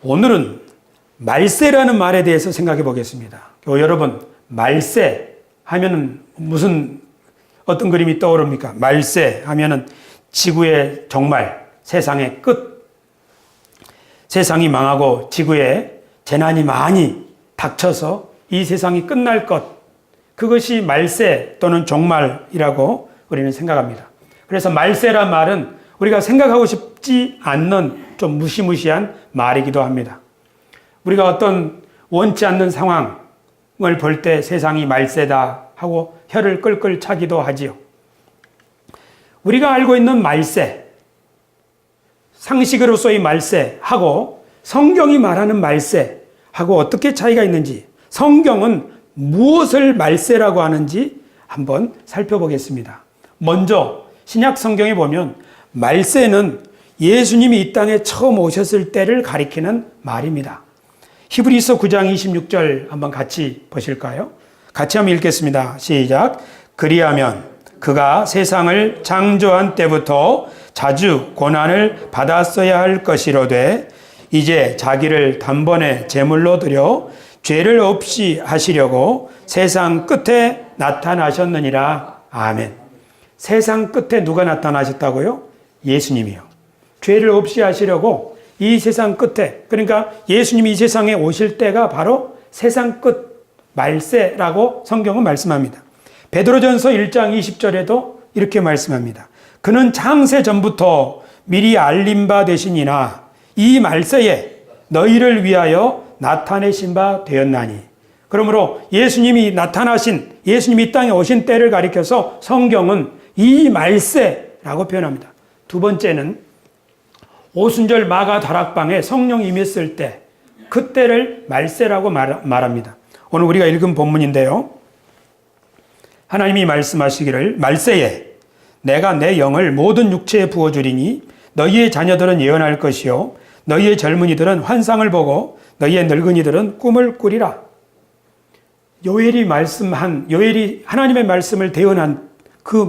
오늘은 말세라는 말에 대해서 생각해 보겠습니다. 여러분, 말세 하면은 어떤 그림이 떠오릅니까? 말세 하면은 지구의 종말, 세상의 끝, 세상이 망하고 지구에 재난이 많이 닥쳐서 이 세상이 끝날 것, 그것이 말세 또는 종말이라고 우리는 생각합니다. 그래서 말세란 말은 우리가 생각하고 싶지 않는 좀 무시무시한 말이기도 합니다. 우리가 어떤 원치 않는 상황을 볼 때 세상이 말세다 하고 혀를 끌끌 차기도 하지요. 우리가 알고 있는 말세, 상식으로서의 말세하고 성경이 말하는 말세하고 어떻게 차이가 있는지, 성경은 무엇을 말세라고 하는지 한번 살펴보겠습니다. 먼저 신약 성경에 보면 말세는 예수님이 이 땅에 처음 오셨을 때를 가리키는 말입니다. 히브리서 9장 26절 한번 같이 보실까요? 같이 한번 읽겠습니다. 시작. 그리하면 그가 세상을 창조한 때부터 자주 고난을 받았어야 할 것이로되 이제 자기를 단번에 제물로 드려 죄를 없이 하시려고 세상 끝에 나타나셨느니라. 아멘. 세상 끝에 누가 나타나셨다고요? 예수님이요. 죄를 없이 하시려고 이 세상 끝에, 그러니까 예수님이 이 세상에 오실 때가 바로 세상 끝, 말세라고 성경은 말씀합니다. 베드로전서 1장 20절에도 이렇게 말씀합니다. 그는 창세 전부터 미리 알림 바 되시니나 이 말세에 너희를 위하여 나타내신 바 되었나니. 그러므로 예수님이 예수님이 이 땅에 오신 때를 가리켜서 성경은 이 말세라고 표현합니다. 두 번째는 오순절 마가 다락방에 성령이 임했을 때, 그때를 말세라고 말합니다. 오늘 우리가 읽은 본문인데요. 하나님이 말씀하시기를 말세에 내가 내 영을 모든 육체에 부어주리니 너희의 자녀들은 예언할 것이요 너희의 젊은이들은 환상을 보고 너희의 늙은이들은 꿈을 꾸리라. 요엘이 하나님의 말씀을 대언한 그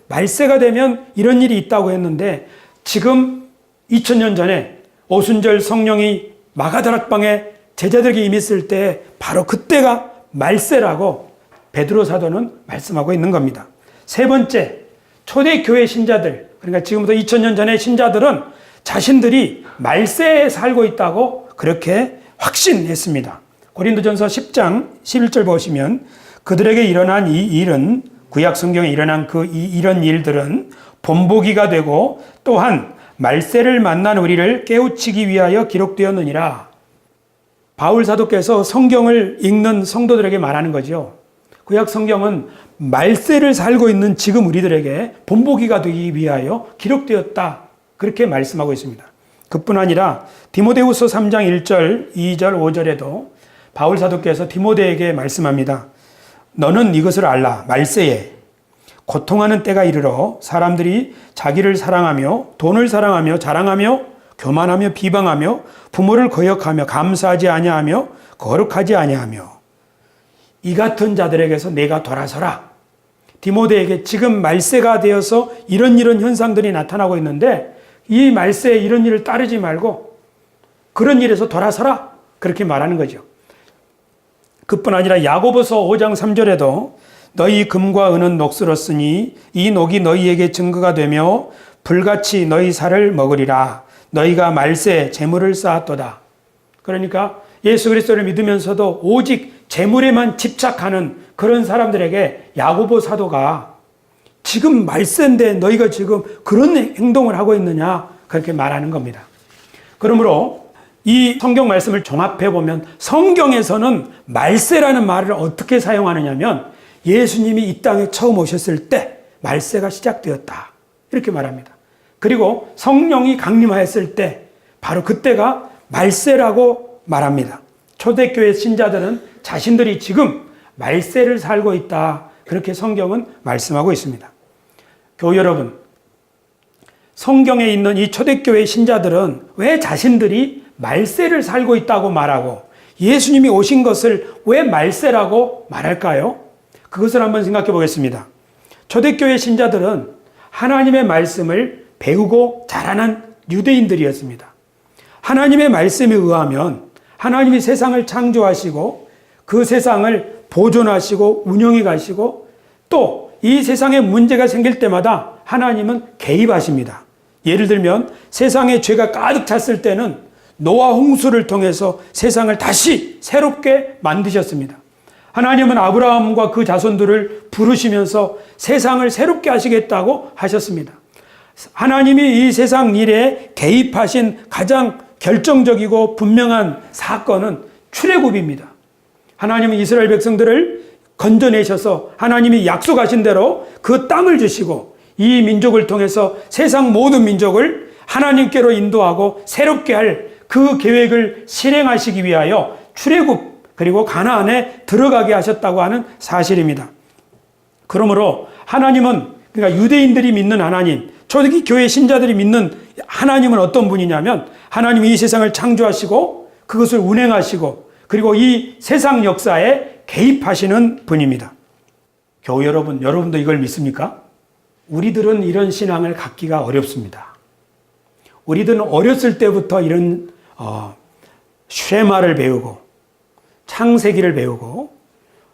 말세가 되면 이런 일이 있다고 했는데, 지금 2000년 전에 오순절 성령이 마가다락방에 제자들에게 임했을 때 바로 그때가 말세라고 베드로 사도는 말씀하고 있는 겁니다. 세 번째, 초대교회 신자들, 그러니까 지금부터 2000년 전의 신자들은 자신들이 말세에 살고 있다고 그렇게 확신했습니다. 고린도전서 10장 11절 보시면 그들에게 일어난 이 일은, 구약 성경에 일어난 이런 일들은 본보기가 되고 또한 말세를 만난 우리를 깨우치기 위하여 기록되었느니라. 바울 사도께서 성경을 읽는 성도들에게 말하는 거죠. 구약 성경은 말세를 살고 있는 지금 우리들에게 본보기가 되기 위하여 기록되었다. 그렇게 말씀하고 있습니다. 그뿐 아니라 디모데후서 3장 1절, 2절, 5절에도 바울 사도께서 디모데에게 말씀합니다. 너는 이것을 알라. 말세에 고통하는 때가 이르러 사람들이 자기를 사랑하며 돈을 사랑하며 자랑하며 교만하며 비방하며 부모를 거역하며 감사하지 아니하며 거룩하지 아니하며 이 같은 자들에게서 내가 돌아서라. 디모데에게 지금 말세가 되어서 이런 현상들이 나타나고 있는데 이 말세에 이런 일을 따르지 말고 그런 일에서 돌아서라. 그렇게 말하는 거죠. 그뿐 아니라 야고보서 5장 3절에도 너희 금과 은은 녹슬었으니 이 녹이 너희에게 증거가 되며 불같이 너희 살을 먹으리라. 너희가 말세에 재물을 쌓았도다. 그러니까 예수 그리스도를 믿으면서도 오직 재물에만 집착하는 그런 사람들에게 야고보 사도가 지금 말세인데 너희가 지금 그런 행동을 하고 있느냐, 그렇게 말하는 겁니다. 그러므로 이 성경 말씀을 종합해 보면 성경에서는 말세라는 말을 어떻게 사용하느냐면 예수님이 이 땅에 처음 오셨을 때 말세가 시작되었다. 이렇게 말합니다. 그리고 성령이 강림하였을 때 바로 그때가 말세라고 말합니다. 초대교회 신자들은 자신들이 지금 말세를 살고 있다. 그렇게 성경은 말씀하고 있습니다. 교우 여러분, 성경에 있는 이 초대교회 신자들은 왜 자신들이 말세를 살고 있다고 말하고 예수님이 오신 것을 왜 말세라고 말할까요? 그것을 한번 생각해 보겠습니다. 초대교회 신자들은 하나님의 말씀을 배우고 자라난 유대인들이었습니다. 하나님의 말씀에 의하면 하나님이 세상을 창조하시고 그 세상을 보존하시고 운영해 가시고 또 이 세상에 문제가 생길 때마다 하나님은 개입하십니다. 예를 들면 세상에 죄가 가득 찼을 때는 노아 홍수를 통해서 세상을 다시 새롭게 만드셨습니다. 하나님은 아브라함과 그 자손들을 부르시면서 세상을 새롭게 하시겠다고 하셨습니다. 하나님이 이 세상 일에 개입하신 가장 결정적이고 분명한 사건은 출애굽입니다. 하나님은 이스라엘 백성들을 건져내셔서 하나님이 약속하신 대로 그 땅을 주시고 이 민족을 통해서 세상 모든 민족을 하나님께로 인도하고 새롭게 할 그 계획을 실행하시기 위하여 출애굽 그리고 가나안에 들어가게 하셨다고 하는 사실입니다. 그러므로 하나님은 그러니까 유대인들이 믿는 하나님, 초대기 교회 신자들이 믿는 하나님은 어떤 분이냐면 하나님이 이 세상을 창조하시고 그것을 운행하시고 그리고 이 세상 역사에 개입하시는 분입니다. 교우 여러분, 여러분도 이걸 믿습니까? 우리들은 이런 신앙을 갖기가 어렵습니다. 우리들은 어렸을 때부터 이런 쉐마를 배우고 창세기를 배우고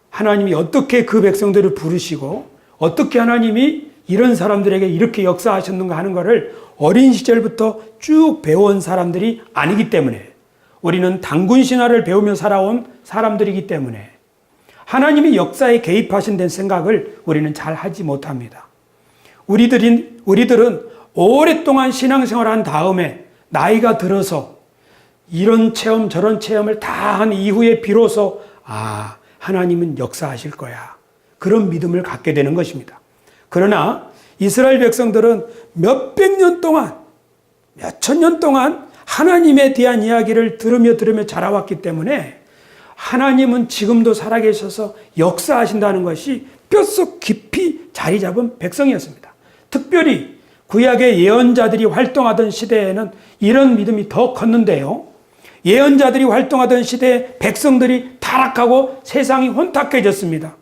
하나님이 어떻게 그 백성들을 부르시고 어떻게 하나님이 이런 사람들에게 이렇게 역사하셨는가 하는 것을 어린 시절부터 쭉 배워온 사람들이 아니기 때문에 우리는 단군 신화를 배우며 살아온 사람들이기 때문에 하나님이 역사에 개입하신 된 생각을 우리는 잘 하지 못합니다. 우리들은 오랫동안 신앙생활을 한 다음에 나이가 들어서 이런 체험 저런 체험을 다 한 이후에 비로소 하나님은 역사하실 거야. 그런 믿음을 갖게 되는 것입니다. 그러나 이스라엘 백성들은 몇백 년 동안 몇천 년 동안 하나님에 대한 이야기를 들으며 자라왔기 때문에 하나님은 지금도 살아계셔서 역사하신다는 것이 뼛속 깊이 자리 잡은 백성이었습니다. 특별히 구약의 예언자들이 활동하던 시대에는 이런 믿음이 더 컸는데요. 예언자들이 활동하던 시대에 백성들이 타락하고 세상이 혼탁해졌습니다.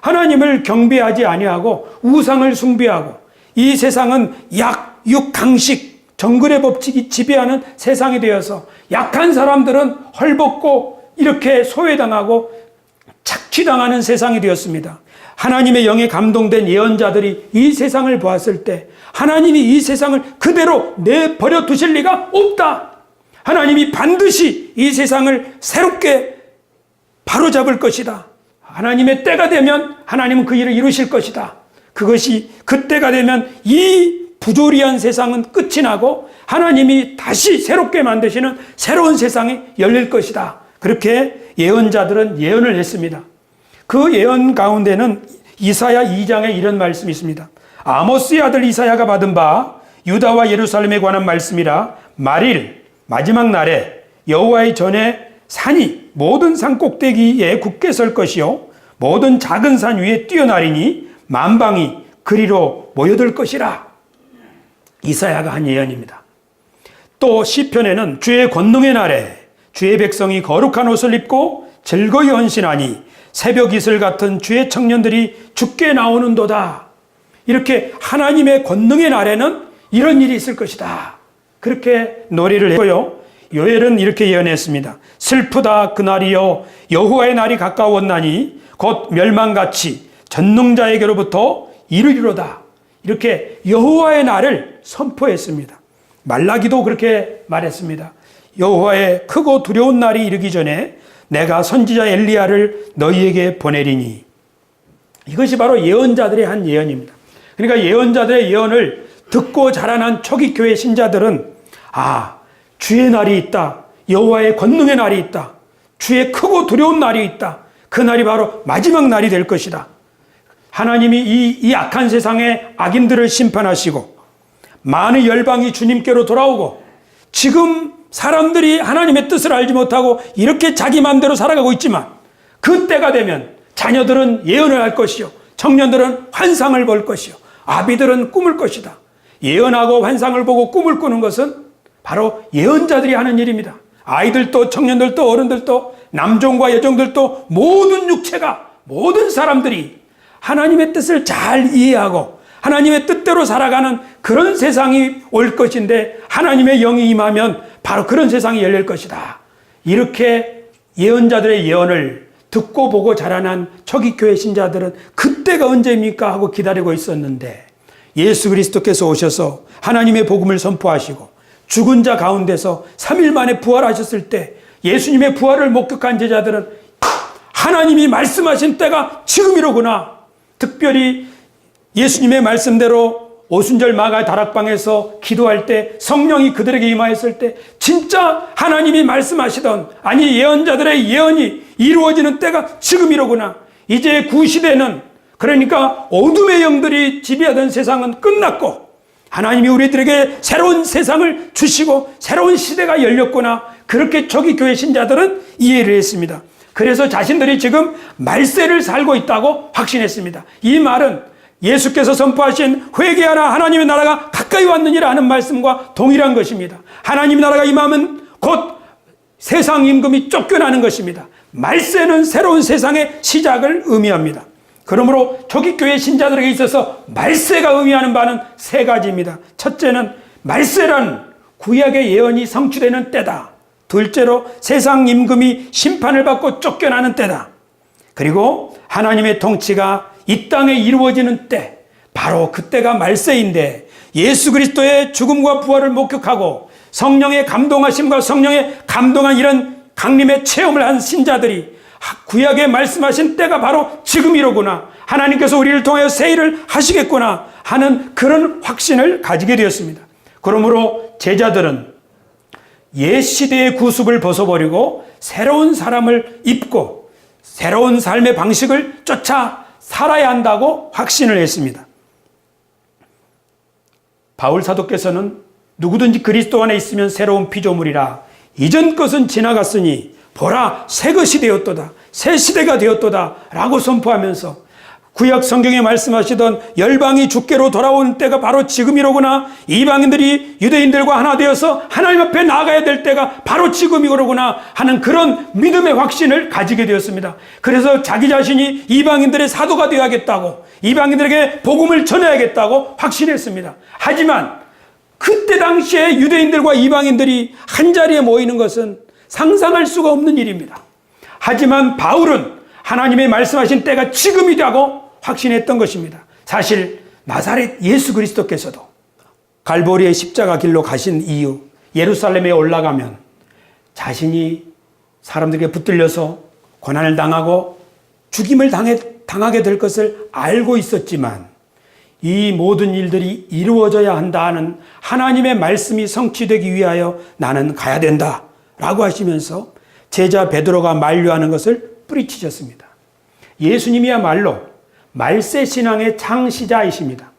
하나님을 경배하지 아니하고 우상을 숭배하고 이 세상은 약육강식 정글의 법칙이 지배하는 세상이 되어서 약한 사람들은 헐벗고 이렇게 소외당하고 착취당하는 세상이 되었습니다. 하나님의 영에 감동된 예언자들이 이 세상을 보았을 때 하나님이 이 세상을 그대로 내버려 두실 리가 없다. 하나님이 반드시 이 세상을 새롭게 바로잡을 것이다. 하나님의 때가 되면 하나님은 그 일을 이루실 것이다. 그것이 그때가 되면 이 부조리한 세상은 끝이 나고 하나님이 다시 새롭게 만드시는 새로운 세상이 열릴 것이다. 그렇게 예언자들은 예언을 했습니다. 그 예언 가운데는 이사야 2장에 이런 말씀이 있습니다. 아모스의 아들 이사야가 받은 바 유다와 예루살렘에 관한 말씀이라 말일 마지막 날에 여호와의 전에 산이 모든 산 꼭대기에 굳게 설 것이요 모든 작은 산 위에 뛰어나리니 만방이 그리로 모여들 것이라. 이사야가 한 예언입니다. 또 시편에는 주의 권능의 날에 주의 백성이 거룩한 옷을 입고 즐거이 헌신하니 새벽 이슬 같은 주의 청년들이 죽게 나오는도다. 이렇게 하나님의 권능의 날에는 이런 일이 있을 것이다. 그렇게 노래를 했고요. 요엘은 이렇게 예언했습니다. 슬프다 그날이여 여호와의 날이 가까웠나니 곧 멸망같이 전능자에게로부터 이르리로다. 이렇게 여호와의 날을 선포했습니다. 말라기도 그렇게 말했습니다. 여호와의 크고 두려운 날이 이르기 전에 내가 선지자 엘리야를 너희에게 보내리니. 이것이 바로 예언자들의 한 예언입니다. 그러니까 예언자들의 예언을 듣고 자라난 초기 교회 신자들은 주의 날이 있다. 여호와의 권능의 날이 있다. 주의 크고 두려운 날이 있다. 그 날이 바로 마지막 날이 될 것이다. 하나님이 이 악한 세상의 악인들을 심판하시고 많은 열방이 주님께로 돌아오고 지금 사람들이 하나님의 뜻을 알지 못하고 이렇게 자기 마음대로 살아가고 있지만 그때가 되면 자녀들은 예언을 할 것이요 청년들은 환상을 볼 것이요 아비들은 꿈을 것이다. 예언하고 환상을 보고 꿈을 꾸는 것은 바로 예언자들이 하는 일입니다. 아이들도 청년들도 어른들도 남종과 여종들도 모든 육체가 모든 사람들이 하나님의 뜻을 잘 이해하고 하나님의 뜻대로 살아가는 그런 세상이 올 것인데 하나님의 영이 임하면 바로 그런 세상이 열릴 것이다. 이렇게 예언자들의 예언을 듣고 보고 자라난 초기 교회 신자들은 그때가 언제입니까 하고 기다리고 있었는데, 예수 그리스도께서 오셔서 하나님의 복음을 선포하시고 죽은 자 가운데서 3일 만에 부활하셨을 때 예수님의 부활을 목격한 제자들은 하나님이 말씀하신 때가 지금이로구나. 특별히 예수님의 말씀대로 오순절 마가 다락방에서 기도할 때 성령이 그들에게 임하였을 때 진짜 하나님이 말씀하시던, 아니 예언자들의 예언이 이루어지는 때가 지금이로구나. 이제 구시대는, 그러니까 어둠의 영들이 지배하던 세상은 끝났고 하나님이 우리들에게 새로운 세상을 주시고 새로운 시대가 열렸구나. 그렇게 초기 교회 신자들은 이해를 했습니다. 그래서 자신들이 지금 말세를 살고 있다고 확신했습니다. 이 말은 예수께서 선포하신 회개하라 하나님의 나라가 가까이 왔느니라 하는 말씀과 동일한 것입니다. 하나님의 나라가 임하면 곧 세상 임금이 쫓겨나는 것입니다. 말세는 새로운 세상의 시작을 의미합니다. 그러므로 초기 교회 신자들에게 있어서 말세가 의미하는 바는 세 가지입니다. 첫째는 말세란 구약의 예언이 성취되는 때다. 둘째로 세상 임금이 심판을 받고 쫓겨나는 때다. 그리고 하나님의 통치가 이 땅에 이루어지는 때, 바로 그때가 말세인데 예수 그리스도의 죽음과 부활을 목격하고 성령의 감동하심과 성령의 감동한 이런 강림의 체험을 한 신자들이 구약에 말씀하신 때가 바로 지금이로구나, 하나님께서 우리를 통하여 새 일을 하시겠구나 하는 그런 확신을 가지게 되었습니다. 그러므로 제자들은 옛 시대의 구습을 벗어버리고 새로운 사람을 입고 새로운 삶의 방식을 쫓아 살아야 한다고 확신을 했습니다. 바울 사도께서는 누구든지 그리스도 안에 있으면 새로운 피조물이라, 이전 것은 지나갔으니 보라 새 것이 되었도다, 새 시대가 되었도다 라고 선포하면서 구약 성경에 말씀하시던 열방이 주께로 돌아오는 때가 바로 지금이로구나, 이방인들이 유대인들과 하나 되어서 하나님 앞에 나아가야 될 때가 바로 지금이로구나 하는 그런 믿음의 확신을 가지게 되었습니다. 그래서 자기 자신이 이방인들의 사도가 되어야겠다고, 이방인들에게 복음을 전해야겠다고 확신했습니다. 하지만 그때 당시에 유대인들과 이방인들이 한자리에 모이는 것은 상상할 수가 없는 일입니다. 하지만 바울은 하나님의 말씀하신 때가 지금이라고 확신했던 것입니다. 사실 나사렛 예수 그리스도께서도 갈보리의 십자가 길로 가신 이후 예루살렘에 올라가면 자신이 사람들에게 붙들려서 고난을 당하고 죽임을 당하게 될 것을 알고 있었지만, 이 모든 일들이 이루어져야 한다는 하나님의 말씀이 성취되기 위하여 나는 가야 된다 라고 하시면서 제자 베드로가 만류하는 것을 뿌리치셨습니다. 예수님이야말로 말세 신앙의 창시자이십니다.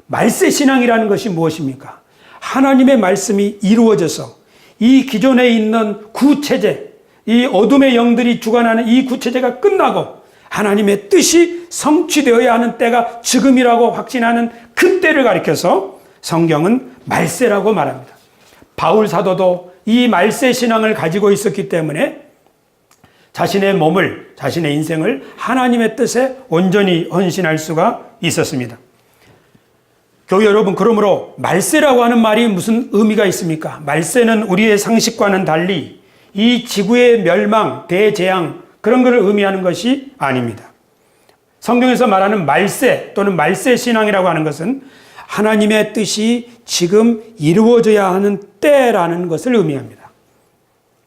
말세 신앙이라는 것이 무엇입니까? 하나님의 말씀이 이루어져서 이 기존에 있는 구체제, 이 어둠의 영들이 주관하는 이 구체제가 끝나고 하나님의 뜻이 성취되어야 하는 때가 지금이라고 확신하는 그 때를 가리켜서 성경은 말세라고 말합니다. 바울 사도도 이 말세 신앙을 가지고 있었기 때문에 자신의 몸을, 자신의 인생을 하나님의 뜻에 온전히 헌신할 수가 있었습니다. 교회 여러분, 그러므로 말세라고 하는 말이 무슨 의미가 있습니까? 말세는 우리의 상식과는 달리 이 지구의 멸망, 대재앙, 그런 것을 의미하는 것이 아닙니다. 성경에서 말하는 말세 또는 말세 신앙이라고 하는 것은 하나님의 뜻이 지금 이루어져야 하는 때라는 것을 의미합니다.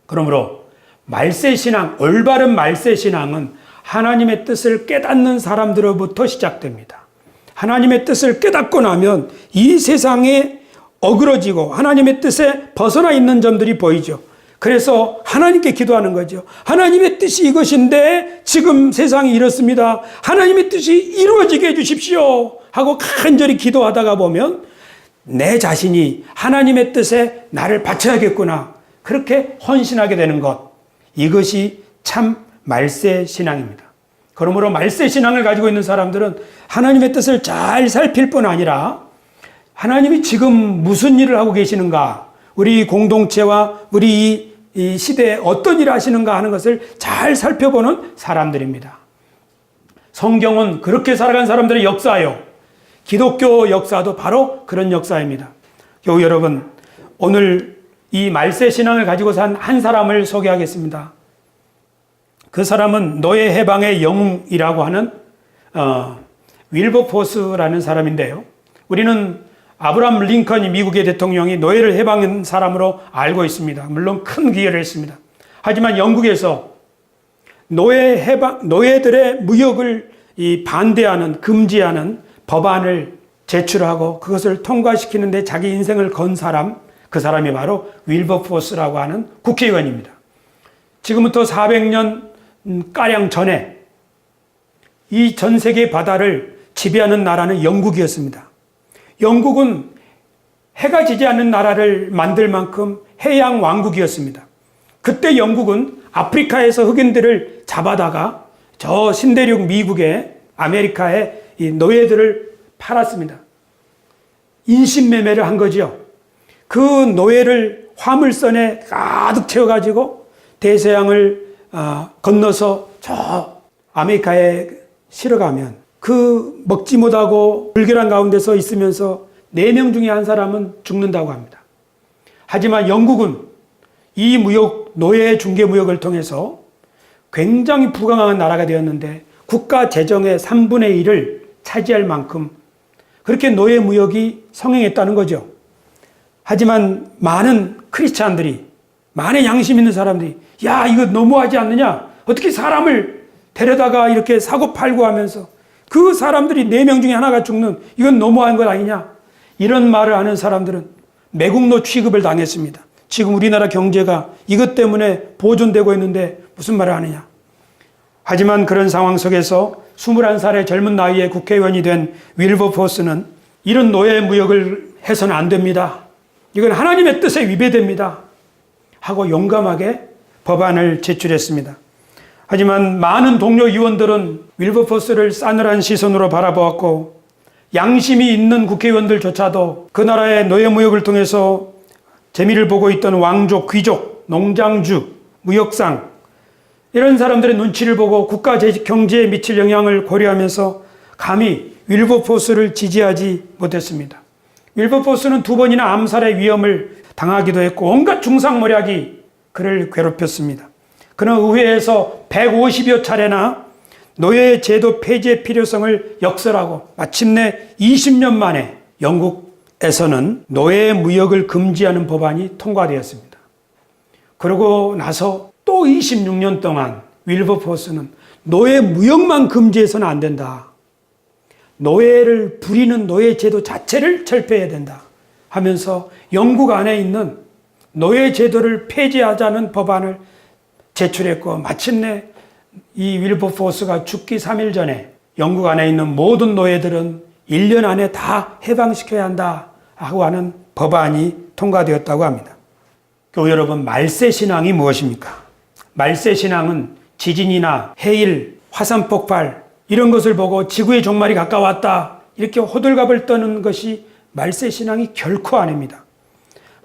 그러므로 말세 신앙, 올바른 말세 신앙은 하나님의 뜻을 깨닫는 사람들로부터 시작됩니다. 하나님의 뜻을 깨닫고 나면 이 세상에 어그러지고 하나님의 뜻에 벗어나 있는 점들이 보이죠. 그래서 하나님께 기도하는 거죠. 하나님의 뜻이 이것인데 지금 세상이 이렇습니다. 하나님의 뜻이 이루어지게 해주십시오 하고 간절히 기도하다가 보면 내 자신이 하나님의 뜻에 나를 바쳐야겠구나, 그렇게 헌신하게 되는 것, 이것이 참 말세 신앙입니다. 그러므로 말세 신앙을 가지고 있는 사람들은 하나님의 뜻을 잘 살필 뿐 아니라 하나님이 지금 무슨 일을 하고 계시는가, 우리 공동체와 우리 이 시대에 어떤 일을 하시는가 하는 것을 잘 살펴보는 사람들입니다. 성경은 그렇게 살아간 사람들의 역사요, 기독교 역사도 바로 그런 역사입니다. 교우 여러분, 오늘 이 말세 신앙을 가지고 산 한 사람을 소개하겠습니다. 그 사람은 노예 해방의 영웅이라고 하는 윌버포스라는 사람인데요. 우리는 아브라함 링컨이 미국의 대통령이 노예를 해방한 사람으로 알고 있습니다. 물론 큰 기여를 했습니다. 하지만 영국에서 노예들의 무역을 반대하는, 금지하는 법안을 제출하고 그것을 통과시키는데 자기 인생을 건 사람, 그 사람이 바로 윌버포스라고 하는 국회의원입니다. 지금부터 400년 가량 전에 이 전 세계 바다를 지배하는 나라는 영국이었습니다. 영국은 해가 지지 않는 나라를 만들 만큼 해양 왕국이었습니다. 그때 영국은 아프리카에서 흑인들을 잡아다가 저 신대륙 미국에, 아메리카에 이 노예들을 팔았습니다. 인신매매를 한 거죠. 그 노예를 화물선에 가득 채워가지고 대서양을 건너서 저 아메리카에 실어가면 그 먹지 못하고 불결한 가운데서 있으면서 4명 중에 한 사람은 죽는다고 합니다. 하지만 영국은 이 노예 중개 무역을 통해서 굉장히 부강한 나라가 되었는데 국가 재정의 3분의 1을 차지할 만큼 그렇게 노예 무역이 성행했다는 거죠. 하지만 많은 크리스찬들이, 많은 양심 있는 사람들이 야, 이거 너무하지 않느냐? 어떻게 사람을 데려다가 이렇게 사고 팔고 하면서 그 사람들이 4명 중에 하나가 죽는, 이건 너무한 것 아니냐? 이런 말을 하는 사람들은 매국노 취급을 당했습니다. 지금 우리나라 경제가 이것 때문에 보존되고 있는데 무슨 말을 하느냐? 하지만 그런 상황 속에서 21살의 젊은 나이에 국회의원이 된 윌버포스는 이런 노예 무역을 해서는 안 됩니다. 이건 하나님의 뜻에 위배됩니다. 하고 용감하게 법안을 제출했습니다. 하지만 많은 동료 의원들은 윌버포스를 싸늘한 시선으로 바라보았고 양심이 있는 국회의원들조차도 그 나라의 노예 무역을 통해서 재미를 보고 있던 왕족, 귀족, 농장주, 무역상 이런 사람들의 눈치를 보고 국가 경제에 미칠 영향을 고려하면서 감히 윌버포스를 지지하지 못했습니다. 윌버포스는 2번이나 암살의 위험을 당하기도 했고 온갖 중상모략이 그를 괴롭혔습니다. 그는 의회에서 150여 차례나 노예 제도 폐지의 필요성을 역설하고 마침내 20년 만에 영국에서는 노예 무역을 금지하는 법안이 통과되었습니다. 그러고 나서 또 26년 동안 윌버포스는 노예 무역만 금지해서는 안 된다. 노예를 부리는 노예 제도 자체를 철폐해야 된다 하면서 영국 안에 있는 노예 제도를 폐지하자는 법안을 제출했고 마침내 이 윌버포스가 죽기 3일 전에 영국 안에 있는 모든 노예들은 1년 안에 다 해방시켜야 한다 하고 하는 법안이 통과되었다고 합니다. 교우 여러분, 말세신앙이 무엇입니까? 말세신앙은 지진이나 해일, 화산폭발 이런 것을 보고 지구의 종말이 가까웠다 이렇게 호들갑을 떠는 것이 말세신앙이 결코 아닙니다.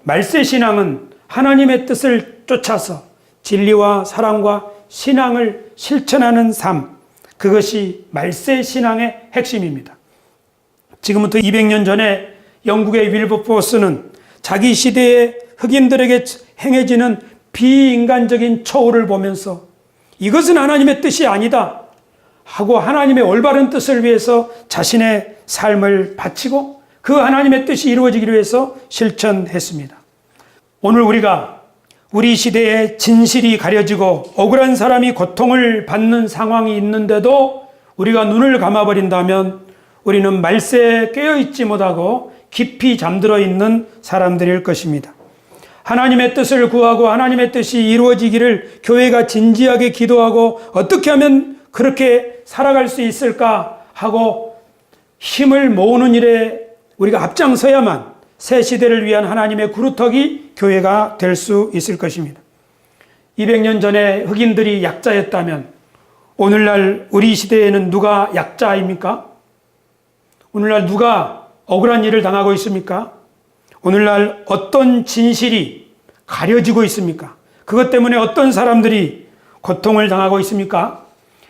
말세신앙은 하나님의 뜻을 쫓아서 진리와 사랑과 신앙을 실천하는 삶, 그것이 말세신앙의 핵심입니다. 지금부터 200년 전에 영국의 윌버포스는 자기 시대의 흑인들에게 행해지는 비인간적인 처우를 보면서 이것은 하나님의 뜻이 아니다 하고 하나님의 올바른 뜻을 위해서 자신의 삶을 바치고 그 하나님의 뜻이 이루어지기를 위해서 실천했습니다. 오늘 우리가 우리 시대에 진실이 가려지고 억울한 사람이 고통을 받는 상황이 있는데도 우리가 눈을 감아버린다면 우리는 말세에 깨어있지 못하고 깊이 잠들어 있는 사람들일 것입니다. 하나님의 뜻을 구하고 하나님의 뜻이 이루어지기를 교회가 진지하게 기도하고 어떻게 하면 그렇게 살아갈 수 있을까 하고 힘을 모으는 일에 우리가 앞장서야만 새 시대를 위한 하나님의 구루터기 교회가 될 수 있을 것입니다. 200년 전에 흑인들이 약자였다면 오늘날 우리 시대에는 누가 약자입니까? 오늘날 누가 억울한 일을 당하고 있습니까? 오늘날 어떤 진실이 가려지고 있습니까? 그것 때문에 어떤 사람들이 고통을 당하고 있습니까?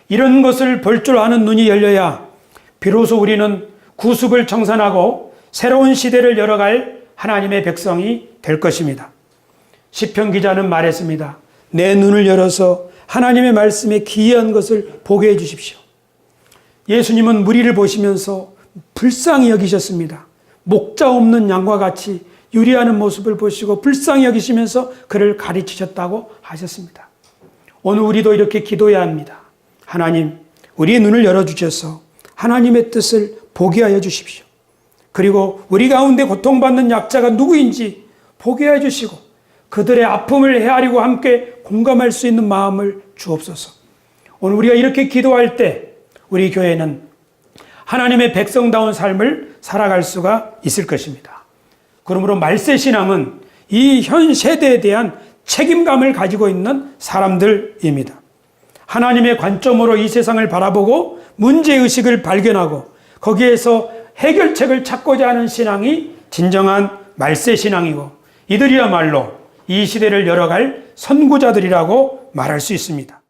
이런 것을 볼 줄 아는 눈이 열려야 비로소 우리는 구습을 청산하고 새로운 시대를 열어갈 하나님의 백성이 될 것입니다. 시편 기자는 말했습니다. 내 눈을 열어서 하나님의 말씀에 기이한 것을 보게 해 주십시오. 예수님은 무리를 보시면서 불쌍히 여기셨습니다. 목자 없는 양과 같이 유리하는 모습을 보시고 불쌍히 여기시면서 그를 가르치셨다고 하셨습니다. 오늘 우리도 이렇게 기도해야 합니다. 하나님, 우리의 눈을 열어주셔서 하나님의 뜻을 보게 하여 주십시오. 그리고 우리 가운데 고통받는 약자가 누구인지 보게 해 주시고 그들의 아픔을 헤아리고 함께 공감할 수 있는 마음을 주옵소서. 오늘 우리가 이렇게 기도할 때 우리 교회는 하나님의 백성다운 삶을 살아갈 수가 있을 것입니다. 그러므로 말세신앙은 이 현 세대에 대한 책임감을 가지고 있는 사람들입니다. 하나님의 관점으로 이 세상을 바라보고 문제의식을 발견하고 거기에서 해결책을 찾고자 하는 신앙이 진정한 말세신앙이고 이들이야말로 이 시대를 열어갈 선구자들이라고 말할 수 있습니다.